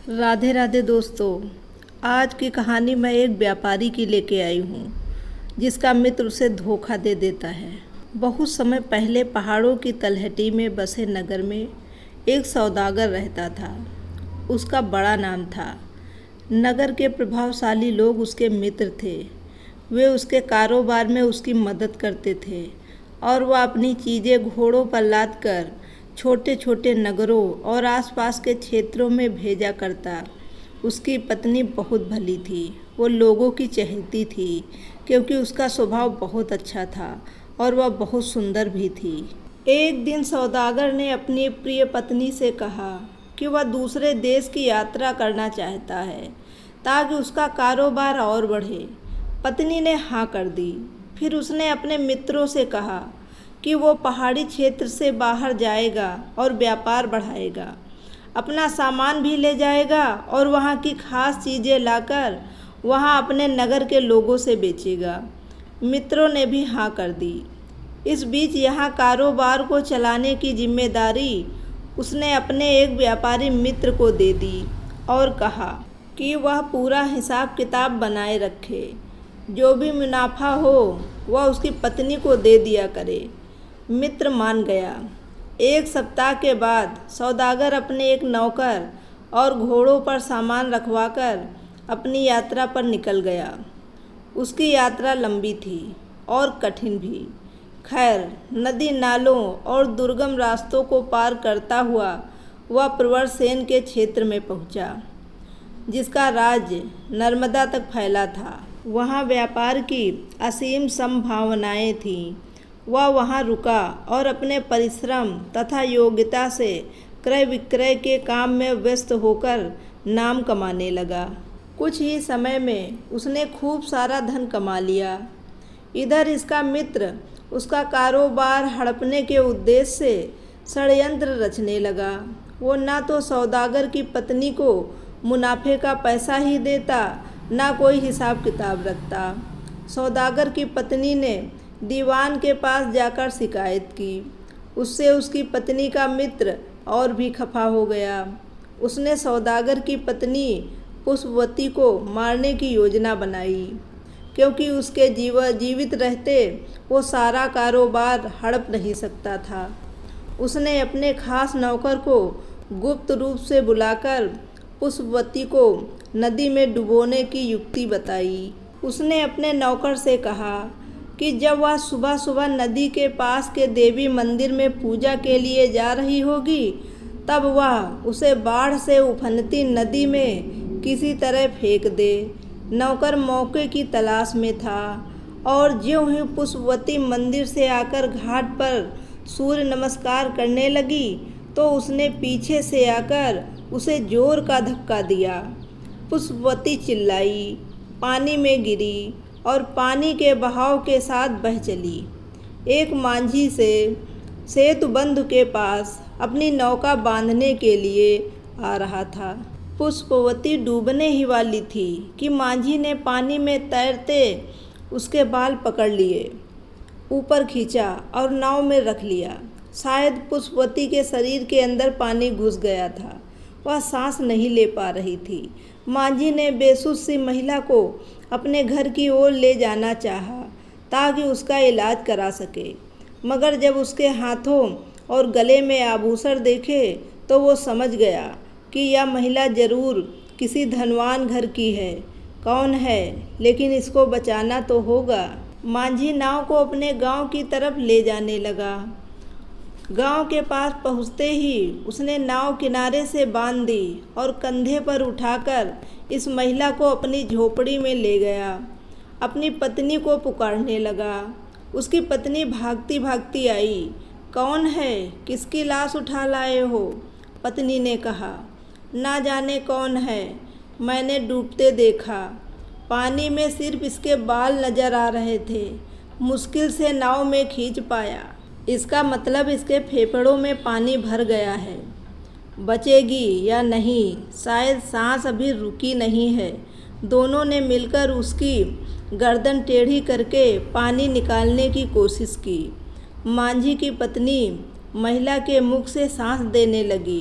राधे राधे दोस्तों। आज की कहानी मैं एक व्यापारी की लेके आई हूँ जिसका मित्र उसे धोखा दे देता है। बहुत समय पहले पहाड़ों की तलहटी में बसे नगर में एक सौदागर रहता था। उसका बड़ा नाम था। नगर के प्रभावशाली लोग उसके मित्र थे। वे उसके कारोबार में उसकी मदद करते थे और वह अपनी चीज़ें घोड़ों पर लाद कर छोटे छोटे नगरों और आसपास के क्षेत्रों में भेजा करता। उसकी पत्नी बहुत भली थी। वो लोगों की चहेती थी क्योंकि उसका स्वभाव बहुत अच्छा था और वह बहुत सुंदर भी थी। एक दिन सौदागर ने अपनी प्रिय पत्नी से कहा कि वह दूसरे देश की यात्रा करना चाहता है ताकि उसका कारोबार और बढ़े। पत्नी ने हाँ कर दी। फिर उसने अपने मित्रों से कहा कि वो पहाड़ी क्षेत्र से बाहर जाएगा और व्यापार बढ़ाएगा। अपना सामान भी ले जाएगा और वहाँ की खास चीज़ें लाकर वहाँ अपने नगर के लोगों से बेचेगा। मित्रों ने भी हाँ कर दी। इस बीच यहाँ कारोबार को चलाने की जिम्मेदारी उसने अपने एक व्यापारी मित्र को दे दी और कहा कि वह पूरा हिसाब किताब बनाए रखे। जो भी मुनाफा हो वह उसकी पत्नी को दे दिया करे। मित्र मान गया। एक सप्ताह के बाद सौदागर अपने एक नौकर और घोड़ों पर सामान रखवाकर अपनी यात्रा पर निकल गया। उसकी यात्रा लंबी थी और कठिन भी। खैर, नदी नालों और दुर्गम रास्तों को पार करता हुआ वह प्रवरसेन के क्षेत्र में पहुंचा, जिसका राज्य नर्मदा तक फैला था। वहाँ व्यापार की असीम संभावनाएं थीं। वह वहाँ रुका और अपने परिश्रम तथा योग्यता से क्रय विक्रय के काम में व्यस्त होकर नाम कमाने लगा। कुछ ही समय में उसने खूब सारा धन कमा लिया। इधर इसका मित्र उसका कारोबार हड़पने के उद्देश्य से षड्यंत्र रचने लगा। वो ना तो सौदागर की पत्नी को मुनाफे का पैसा ही देता, ना कोई हिसाब किताब रखता। सौदागर की पत्नी ने दीवान के पास जाकर शिकायत की। उससे उसकी पत्नी का मित्र और भी खफा हो गया। उसने सौदागर की पत्नी पुष्पवती को मारने की योजना बनाई, क्योंकि उसके जीवित रहते वो सारा कारोबार हड़प नहीं सकता था। उसने अपने खास नौकर को गुप्त रूप से बुलाकर पुष्पवती को नदी में डुबोने की युक्ति बताई। उसने अपने नौकर से कहा कि जब वह सुबह सुबह नदी के पास के देवी मंदिर में पूजा के लिए जा रही होगी, तब वह उसे बाढ़ से उफनती नदी में किसी तरह फेंक दे। नौकर मौके की तलाश में था और ज्यों ही पुष्पवती मंदिर से आकर घाट पर सूर्य नमस्कार करने लगी तो उसने पीछे से आकर उसे जोर का धक्का दिया। पुष्पवती चिल्लाई, पानी में गिरी और पानी के बहाव के साथ बह चली। एक मांझी से सेतुबंध के पास अपनी नौका बांधने के लिए आ रहा था। पुष्पवती डूबने ही वाली थी कि मांझी ने पानी में तैरते उसके बाल पकड़ लिए, ऊपर खींचा और नाव में रख लिया। शायद पुष्पवती के शरीर के अंदर पानी घुस गया था। वह सांस नहीं ले पा रही थी। मांझी ने बेसुध सी महिला को अपने घर की ओर ले जाना चाहा ताकि उसका इलाज करा सके, मगर जब उसके हाथों और गले में आभूषण देखे तो वो समझ गया कि यह महिला जरूर किसी धनवान घर की है। कौन है, लेकिन इसको बचाना तो होगा। मांझी नाव को अपने गांव की तरफ ले जाने लगा। गांव के पास पहुंचते ही उसने नाव किनारे से बांध दी और कंधे पर उठाकर इस महिला को अपनी झोपड़ी में ले गया। अपनी पत्नी को पुकारने लगा। उसकी पत्नी भागती भागती आई। कौन है, किसकी लाश उठा लाए हो? पत्नी ने कहा, ना जाने कौन है, मैंने डूबते देखा। पानी में सिर्फ इसके बाल नजर आ रहे थे। मुश्किल से नाव में खींच पाया। इसका मतलब इसके फेफड़ों में पानी भर गया है। बचेगी या नहीं, शायद सांस अभी रुकी नहीं है। दोनों ने मिलकर उसकी गर्दन टेढ़ी करके पानी निकालने की कोशिश की। मांझी की पत्नी महिला के मुख से सांस देने लगी।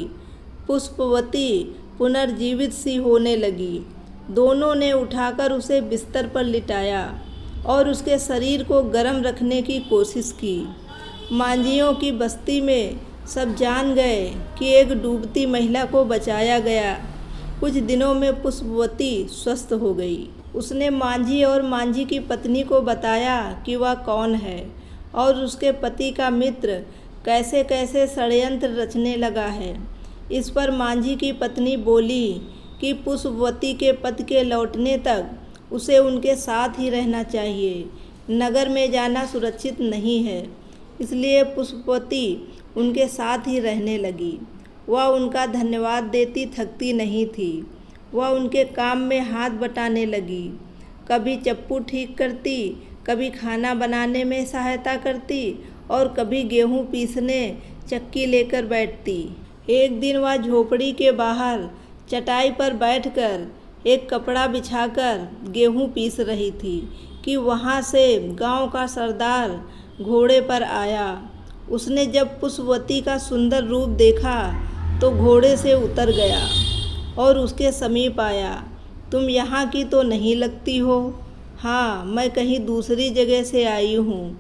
पुष्पवती पुनर्जीवित सी होने लगी। दोनों ने उठाकर उसे बिस्तर पर लिटाया और उसके शरीर को गर्म रखने की कोशिश की। मांझियों की बस्ती में सब जान गए कि एक डूबती महिला को बचाया गया। कुछ दिनों में पुष्पवती स्वस्थ हो गई। उसने मांझी और मांझी की पत्नी को बताया कि वह कौन है और उसके पति का मित्र कैसे कैसे षड्यंत्र रचने लगा है। इस पर मांझी की पत्नी बोली कि पुष्पवती के पति के लौटने तक उसे उनके साथ ही रहना चाहिए। नगर में जाना सुरक्षित नहीं है, इसलिए पुष्पवती उनके साथ ही रहने लगी। वह उनका धन्यवाद देती थकती नहीं थी। वह उनके काम में हाथ बटाने लगी। कभी चप्पू ठीक करती, कभी खाना बनाने में सहायता करती और कभी गेहूं पीसने चक्की लेकर बैठती। एक दिन वह झोपड़ी के बाहर चटाई पर बैठकर एक कपड़ा बिछाकर गेहूं पीस रही थी कि वहां से गांव का सरदार घोड़े पर आया। उसने जब पुष्पवती का सुंदर रूप देखा तो घोड़े से उतर गया और उसके समीप आया। तुम यहाँ की तो नहीं लगती हो। हाँ, मैं कहीं दूसरी जगह से आई हूँ।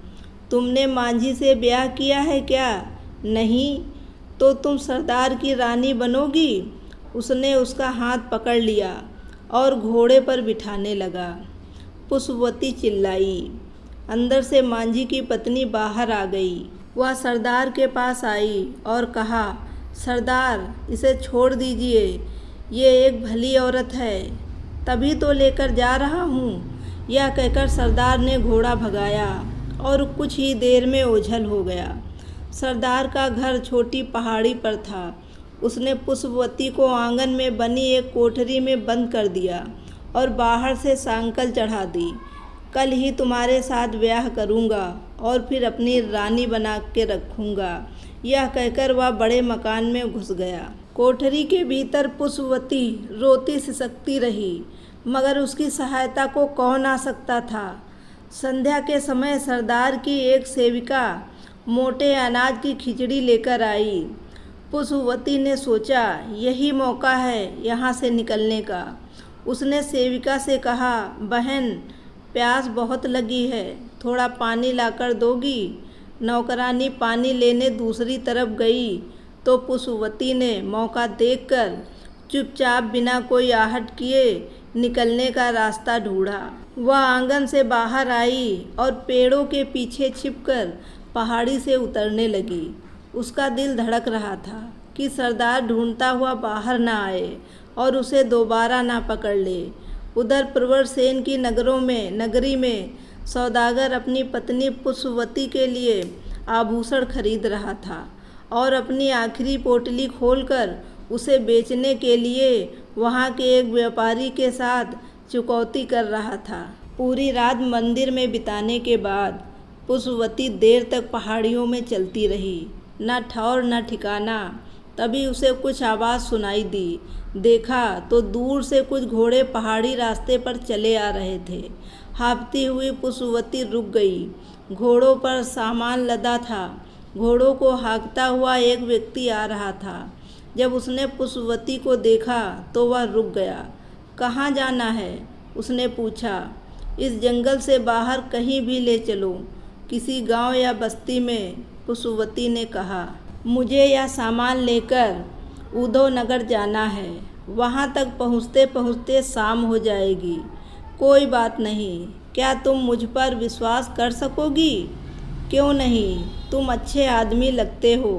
तुमने मांझी से ब्याह किया है क्या? नहीं, तो तुम सरदार की रानी बनोगी। उसने उसका हाथ पकड़ लिया और घोड़े पर बिठाने लगा। पुष्पवती चिल्लाई। अंदर से मांझी की पत्नी बाहर आ गई। वह सरदार के पास आई और कहा, सरदार, इसे छोड़ दीजिए, ये एक भली औरत है, तभी तो लेकर जा रहा हूँ। यह कहकर सरदार ने घोड़ा भगाया और कुछ ही देर में ओझल हो गया। सरदार का घर छोटी पहाड़ी पर था। उसने पुष्पवती को आंगन में बनी एक कोठरी में बंद कर दिया और बाहर से सांकल चढ़ा दी। कल ही तुम्हारे साथ ब्याह करूँगा और फिर अपनी रानी बना के रखूँगा। यह कहकर वह बड़े मकान में घुस गया। कोठरी के भीतर पुष्पवती रोती सिसकती रही, मगर उसकी सहायता को कौन आ सकता था। संध्या के समय सरदार की एक सेविका मोटे अनाज की खिचड़ी लेकर आई। पुष्पवती ने सोचा, यही मौका है यहाँ से निकलने का। उसने सेविका से कहा, बहन, प्यास बहुत लगी है, थोड़ा पानी लाकर दोगी? नौकरानी पानी लेने दूसरी तरफ गई तो पुष्पवती ने मौका देखकर चुपचाप बिना कोई आहट किए निकलने का रास्ता ढूंढा। वह आंगन से बाहर आई और पेड़ों के पीछे छिपकर पहाड़ी से उतरने लगी। उसका दिल धड़क रहा था कि सरदार ढूंढता हुआ बाहर ना आए और उसे दोबारा ना पकड़ ले। उधर प्रवरसेन की नगरी में सौदागर अपनी पत्नी पुष्पवती के लिए आभूषण खरीद रहा था और अपनी आखिरी पोटली खोलकर उसे बेचने के लिए वहाँ के एक व्यापारी के साथ चुकौती कर रहा था। पूरी रात मंदिर में बिताने के बाद पुष्पवती देर तक पहाड़ियों में चलती रही, न ठौर न ठिकाना। तभी उसे कुछ आवाज़ सुनाई दी। देखा तो दूर से कुछ घोड़े पहाड़ी रास्ते पर चले आ रहे थे। हाँफती हुई पुष्पवती रुक गई। घोड़ों पर सामान लदा था। घोड़ों को हाँकता हुआ एक व्यक्ति आ रहा था। जब उसने पुष्पवती को देखा तो वह रुक गया। कहाँ जाना है? उसने पूछा। इस जंगल से बाहर कहीं भी ले चलो, किसी गांव या बस्ती में, पुष्पवती ने कहा। मुझे यह सामान लेकर उधो नगर जाना है। वहाँ तक पहुँचते पहुँचते शाम हो जाएगी। कोई बात नहीं, क्या तुम मुझ पर विश्वास कर सकोगी? क्यों नहीं, तुम अच्छे आदमी लगते हो।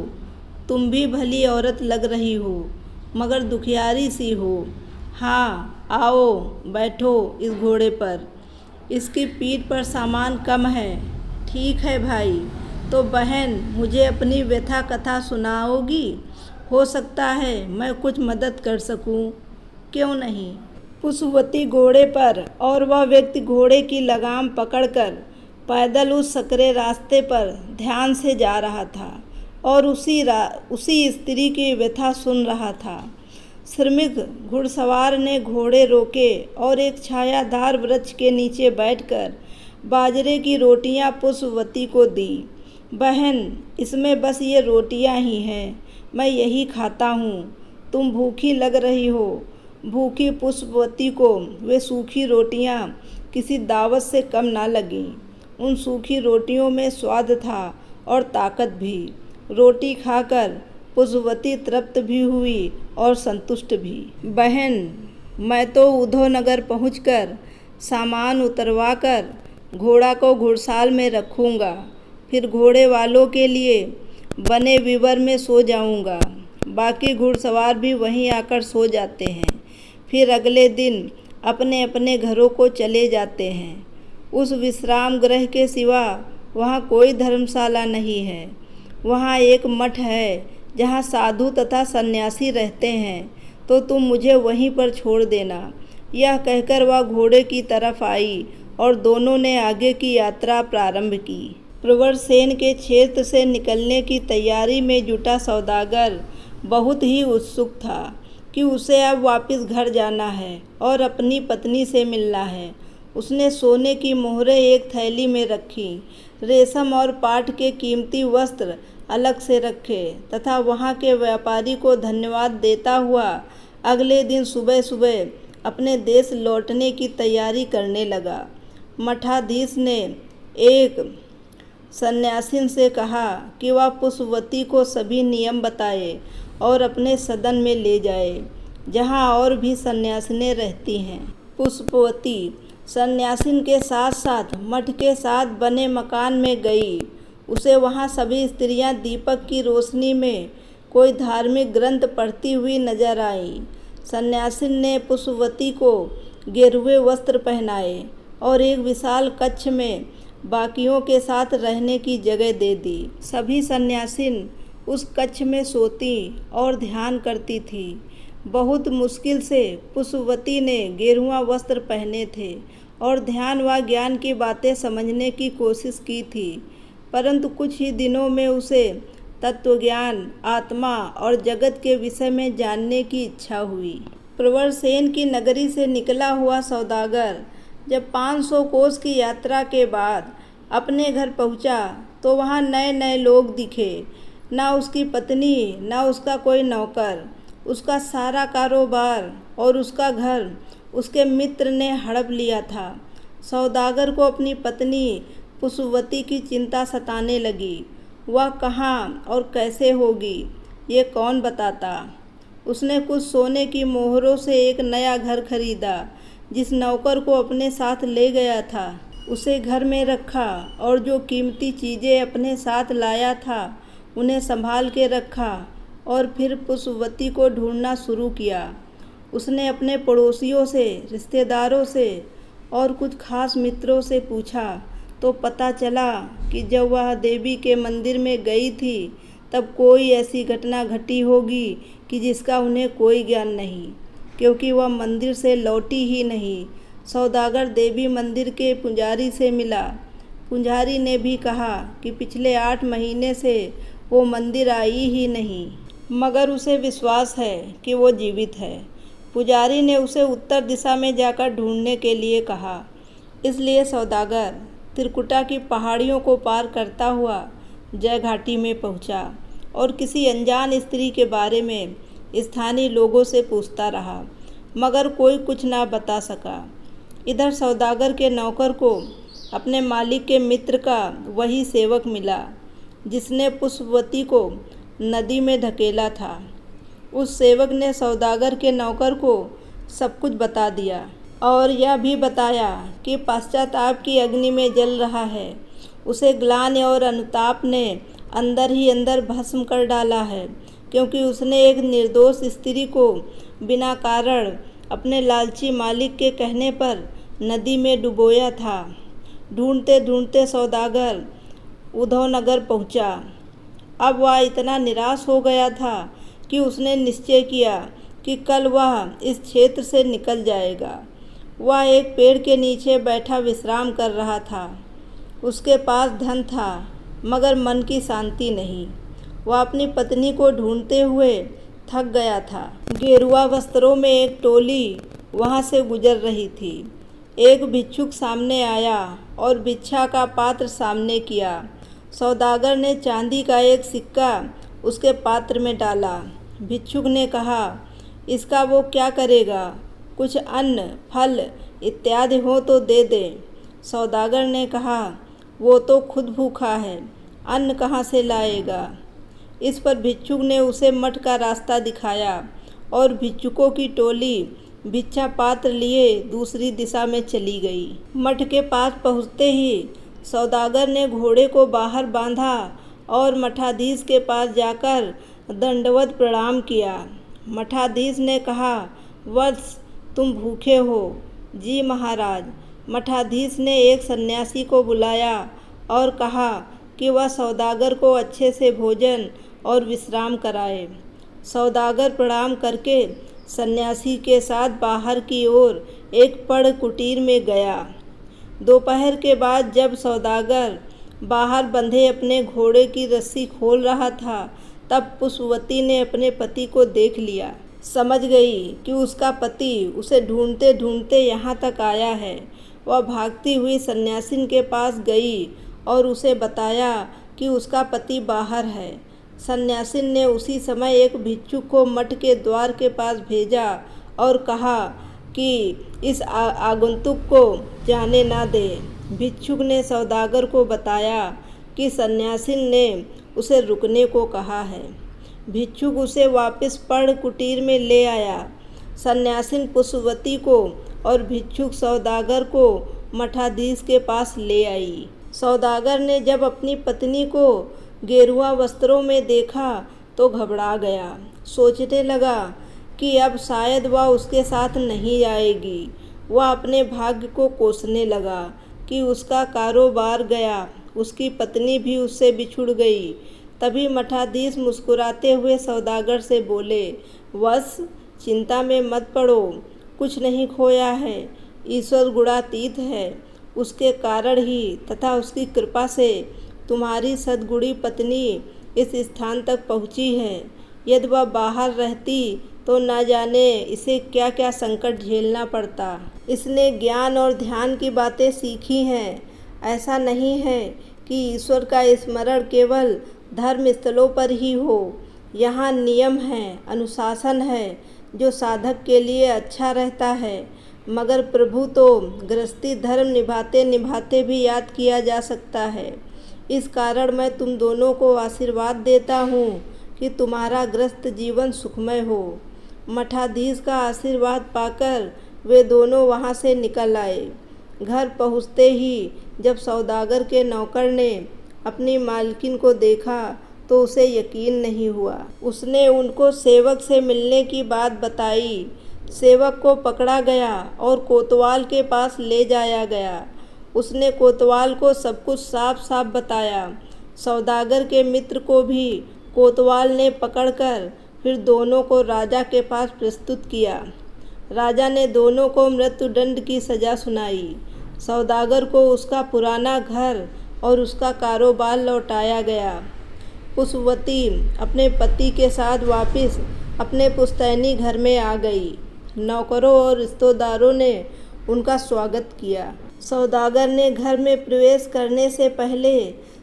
तुम भी भली औरत लग रही हो, मगर दुखियारी सी हो। हाँ, आओ बैठो इस घोड़े पर। इसकी पीठ पर सामान कम है। ठीक है भाई, तो बहन मुझे अपनी व्यथा कथा सुनाओगी? हो सकता है मैं कुछ मदद कर सकूं। क्यों नहीं? पुष्पवती घोड़े पर और वह व्यक्ति घोड़े की लगाम पकड़कर पैदल उस सकरे रास्ते पर ध्यान से जा रहा था और उसी स्त्री की व्यथा सुन रहा था। श्रमिक घुड़सवार ने घोड़े रोके और एक छायादार वृक्ष के नीचे बैठकर बाजरे की रोटियां पुष्पवती को दी। बहन, इसमें बस ये रोटियां ही हैं, मैं यही खाता हूँ। तुम भूखी लग रही हो। भूखी पुष्पवती को वे सूखी रोटियां किसी दावत से कम ना लगीं। उन सूखी रोटियों में स्वाद था और ताकत भी। रोटी खाकर पुष्पवती तृप्त भी हुई और संतुष्ट भी। बहन, मैं तो उधोनगर पहुंचकर सामान उतरवाकर घोड़ा को घुड़साल में रखूँगा। फिर घोड़े वालों के लिए बने विवर में सो जाऊँगा। बाकी घुड़सवार भी वहीं आकर सो जाते हैं। फिर अगले दिन अपने अपने घरों को चले जाते हैं। उस विश्राम गृह के सिवा वहाँ कोई धर्मशाला नहीं है। वहाँ एक मठ है जहाँ साधु तथा सन्यासी रहते हैं, तो तुम मुझे वहीं पर छोड़ देना। यह कहकर वह घोड़े की तरफ आई और दोनों ने आगे की यात्रा प्रारंभ की। प्रवरसेन के क्षेत्र से निकलने की तैयारी में जुटा सौदागर बहुत ही उत्सुक था कि उसे अब वापस घर जाना है और अपनी पत्नी से मिलना है। उसने सोने की मोहरें एक थैली में रखी, रेशम और पाट के कीमती वस्त्र अलग से रखे तथा वहाँ के व्यापारी को धन्यवाद देता हुआ अगले दिन सुबह सुबह अपने देश लौटने की तैयारी करने लगा। मठाधीश ने एक सन्यासिन से कहा कि वह पुष्पवती को सभी नियम बताए और अपने सदन में ले जाए, जहाँ और भी सन्यासिनें रहती हैं। पुष्पवती सन्यासिन के साथ साथ मठ के साथ बने मकान में गई। उसे वहाँ सभी स्त्रियाँ दीपक की रोशनी में कोई धार्मिक ग्रंथ पढ़ती हुई नजर आई। सन्यासिन ने पुष्पवती को गेरुए वस्त्र पहनाए और एक विशाल कक्ष में बाकियों के साथ रहने की जगह दे दी। सभी सन्यासिन उस कक्ष में सोती और ध्यान करती थी। बहुत मुश्किल से पुष्पवती ने गेरुआ वस्त्र पहने थे और ध्यान व ज्ञान की बातें समझने की कोशिश की थी, परंतु कुछ ही दिनों में उसे तत्वज्ञान, आत्मा और जगत के विषय में जानने की इच्छा हुई। प्रवरसेन की नगरी से निकला हुआ सौदागर जब 500 कोस की यात्रा के बाद अपने घर पहुंचा तो वहां नए नए लोग दिखे। ना उसकी पत्नी, ना उसका कोई नौकर। उसका सारा कारोबार और उसका घर उसके मित्र ने हड़प लिया था। सौदागर को अपनी पत्नी पुष्पवती की चिंता सताने लगी। वह कहाँ और कैसे होगी, ये कौन बताता। उसने कुछ सोने की मोहरों से एक नया घर खरीदा। जिस नौकर को अपने साथ ले गया था उसे घर में रखा और जो कीमती चीज़ें अपने साथ लाया था उन्हें संभाल के रखा और फिर पुष्पवती को ढूंढना शुरू किया। उसने अपने पड़ोसियों से, रिश्तेदारों से और कुछ खास मित्रों से पूछा तो पता चला कि जब वह देवी के मंदिर में गई थी तब कोई ऐसी घटना घटी होगी कि जिसका उन्हें कोई ज्ञान नहीं, क्योंकि वह मंदिर से लौटी ही नहीं। सौदागर देवी मंदिर के पुजारी से मिला। पुजारी ने भी कहा कि पिछले 8 महीने से वो मंदिर आई ही नहीं, मगर उसे विश्वास है कि वो जीवित है। पुजारी ने उसे उत्तर दिशा में जाकर ढूंढने के लिए कहा। इसलिए सौदागर त्रिकुटा की पहाड़ियों को पार करता हुआ जय घाटी में पहुंचा और किसी अनजान स्त्री के बारे में स्थानीय लोगों से पूछता रहा, मगर कोई कुछ ना बता सका। इधर सौदागर के नौकर को अपने मालिक के मित्र का वही सेवक मिला जिसने पुष्पवती को नदी में धकेला था। उस सेवक ने सौदागर के नौकर को सब कुछ बता दिया और यह भी बताया कि पश्चाताप की अग्नि में जल रहा है। उसे ग्लानि और अनुताप ने अंदर ही अंदर भस्म कर डाला है, क्योंकि उसने एक निर्दोष स्त्री को बिना कारण अपने लालची मालिक के कहने पर नदी में डुबोया था। ढूंढते ढूंढते सौदागर उधोनगर पहुंचा। अब वह इतना निराश हो गया था कि उसने निश्चय किया कि कल वह इस क्षेत्र से निकल जाएगा। वह एक पेड़ के नीचे बैठा विश्राम कर रहा था। उसके पास धन था मगर मन की शांति नहीं। वह अपनी पत्नी को ढूंढते हुए थक गया था। गेरुआ वस्त्रों में एक टोली वहाँ से गुजर रही थी। एक भिक्षुक सामने आया और भिक्षा का पात्र सामने किया। सौदागर ने चांदी का एक सिक्का उसके पात्र में डाला। भिक्षुक ने कहा, इसका वो क्या करेगा? कुछ अन्न फल इत्यादि हो तो दे दे। सौदागर ने कहा, वो तो खुद भूखा है, अन्न कहाँ से लाएगा? इस पर भिक्षुक ने उसे मठ का रास्ता दिखाया और भिक्षुकों की टोली भिक्षा पात्र लिए दूसरी दिशा में चली गई। मठ के पास पहुँचते ही सौदागर ने घोड़े को बाहर बांधा और मठाधीश के पास जाकर दंडवत प्रणाम किया। मठाधीश ने कहा, वत्स, तुम भूखे हो? जी महाराज। मठाधीश ने एक सन्यासी को बुलाया और कहा कि वह सौदागर को अच्छे से भोजन और विश्राम कराए। सौदागर प्रणाम करके सन्यासी के साथ बाहर की ओर एक पड़ कुटीर में गया। दोपहर के बाद जब सौदागर बाहर बंधे अपने घोड़े की रस्सी खोल रहा था, तब पुष्पवती ने अपने पति को देख लिया। समझ गई कि उसका पति उसे ढूंढते ढूंढते यहाँ तक आया है। वह भागती हुई सन्यासिन के पास गई और उसे बताया कि उसका पति बाहर है। सन्यासिन ने उसी समय एक भिक्षुक को मठ के द्वार के पास भेजा और कहा कि इस आगंतुक को जाने ना दे। भिक्षुक ने सौदागर को बताया कि सन्यासिन ने उसे रुकने को कहा है। भिक्षुक उसे वापस पड़ कुटीर में ले आया। सन्यासिन पुष्पवती को और भिक्षुक सौदागर को मठाधीश के पास ले आई। सौदागर ने जब अपनी पत्नी को गेरुआ वस्त्रों में देखा तो घबरा गया। सोचने लगा कि अब शायद वह उसके साथ नहीं आएगी। वह अपने भाग्य को कोसने लगा कि उसका कारोबार गया, उसकी पत्नी भी उससे बिछुड़ गई। तभी मठाधीश मुस्कुराते हुए सौदागर से बोले, वत्स, चिंता में मत पड़ो, कुछ नहीं खोया है। ईश्वर गुणातीत है, उसके कारण ही तथा उसकी कृपा से तुम्हारी सद्गुणी पत्नी इस स्थान तक पहुँची है। यदि वह बाहर रहती तो न जाने इसे क्या क्या संकट झेलना पड़ता। इसने ज्ञान और ध्यान की बातें सीखी हैं। ऐसा नहीं है कि ईश्वर का स्मरण केवल धर्म स्थलों पर ही हो। यहाँ नियम है, अनुशासन है, जो साधक के लिए अच्छा रहता है। मगर प्रभु तो गृहस्थी धर्म निभाते निभाते भी याद किया जा सकता है। इस कारण मैं तुम दोनों को आशीर्वाद देता हूँ कि तुम्हारा गृहस्थ जीवन सुखमय हो। मठाधीश का आशीर्वाद पाकर वे दोनों वहाँ से निकल आए। घर पहुँचते ही जब सौदागर के नौकर ने अपनी मालकिन को देखा तो उसे यकीन नहीं हुआ। उसने उनको सेवक से मिलने की बात बताई। सेवक को पकड़ा गया और कोतवाल के पास ले जाया गया। उसने कोतवाल को सब कुछ साफ साफ बताया। सौदागर के मित्र को भी कोतवाल ने पकड़कर फिर दोनों को राजा के पास प्रस्तुत किया। राजा ने दोनों को मृत्युदंड की सज़ा सुनाई। सौदागर को उसका पुराना घर और उसका कारोबार लौटाया गया। पुष्पवती अपने पति के साथ वापस अपने पुश्तैनी घर में आ गई। नौकरों और रिश्तेदारों ने उनका स्वागत किया। सौदागर ने घर में प्रवेश करने से पहले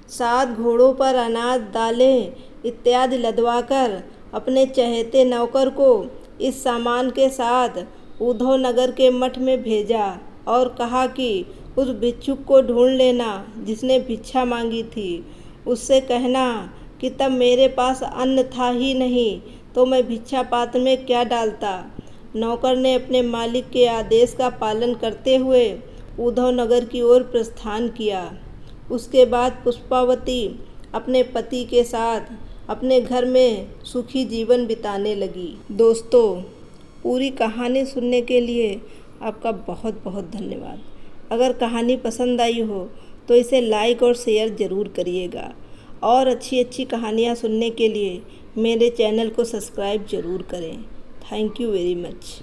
7 घोड़ों पर अनाज, दालें इत्यादि लदवाकर अपने चहेते नौकर को इस सामान के साथ उद्धव नगर के मठ में भेजा और कहा कि उस भिक्षुक को ढूंढ लेना जिसने भिक्षा मांगी थी। उससे कहना कि तब मेरे पास अन्न था ही नहीं तो मैं भिक्षा पात्र में क्या डालता। नौकर ने अपने मालिक के आदेश का पालन करते हुए उद्धव नगर की ओर प्रस्थान किया। उसके बाद पुष्पावती अपने पति के साथ अपने घर में सुखी जीवन बिताने लगी। दोस्तों, पूरी कहानी सुनने के लिए आपका बहुत बहुत धन्यवाद। अगर कहानी पसंद आई हो तो इसे लाइक और शेयर ज़रूर करिएगा और अच्छी अच्छी कहानियाँ सुनने के लिए मेरे चैनल को सब्सक्राइब ज़रूर करें। Thank you very much.